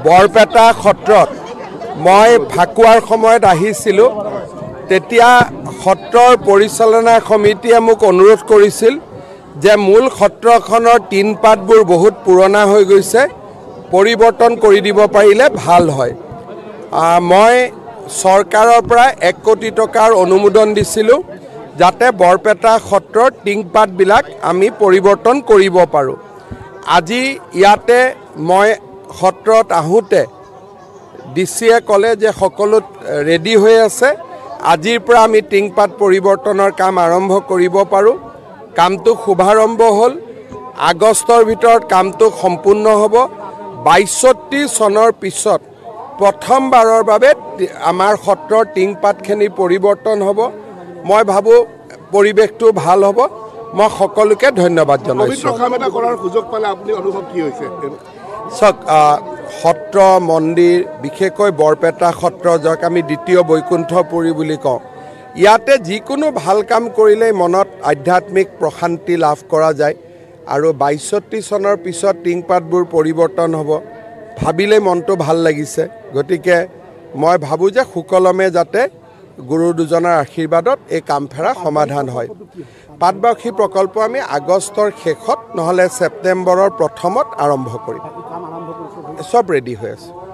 বৰপেটা সত্ৰত মই ফাকুৱাৰ সময়ত আহিছিলোঁ তেতিয়া সত্ৰৰ পৰিচালনা সমিতিয়ে মোক অনুৰোধ কৰিছিল যে মূল সত্ৰখনৰ তিন পাতবোৰ বহুত পুৰণা হৈ গৈছে পৰিৱৰ্তন কৰি দিব পাৰিলে ভাল হয় মই চৰকাৰৰ পৰা 1 কোটি টকাৰ অনুমোদন দিছিলোঁ যাতে বৰপেটা সত্ৰৰ টিংপাতবিলাক আমি পৰিৱৰ্তন কৰিব পাৰোঁ আজি ইয়াতে মই সত্ৰত আহোঁতে ডিচিয়ে ক'লে যে সকলো ৰেডি হৈ আছে আজিৰ পৰা আমি টিংপাত পৰিৱৰ্তনৰ কাম আৰম্ভ কৰিব পাৰোঁ কামটো শুভাৰম্ভ হ'ল আগষ্টৰ ভিতৰত কামটো সম্পূৰ্ণ হ'ব ৬২ চনৰ পিছত প্ৰথমবাৰৰ বাবে আমাৰ সত্ৰৰ টিংপাতখিনি পৰিৱৰ্তন হ'ব মই ভাবোঁ পৰিৱেশটো ভাল হ'ব মই সকলোকে ধন্যবাদ জনাইছোঁ চাওক সত্ৰ মন্দিৰ বিশেষকৈ বৰপেটা সত্ৰ যাক আমি দ্বিতীয় বৈকুণ্ঠপুৰী বুলি কওঁ ইয়াতে যিকোনো ভাল কাম কৰিলেই মনত আধ্যাত্মিক প্ৰশান্তি লাভ কৰা যায় আৰু ৬২ চনৰ পিছত টিংপাতবোৰ পৰিৱৰ্তন হ'ব ভাবিলে মনটো ভাল লাগিছে গতিকে মই ভাবোঁ যে সুকলমে যাতে গুৰু দুজনৰ আশীৰ্বাদত এই কামফেৰা সমাধান হয় পাটবাউসী প্ৰকল্প আমি আগষ্টৰ শেষত নহ'লে ছেপ্টেম্বৰৰ প্ৰথমত আৰম্ভ কৰিম সব ৰেডি হৈ আছে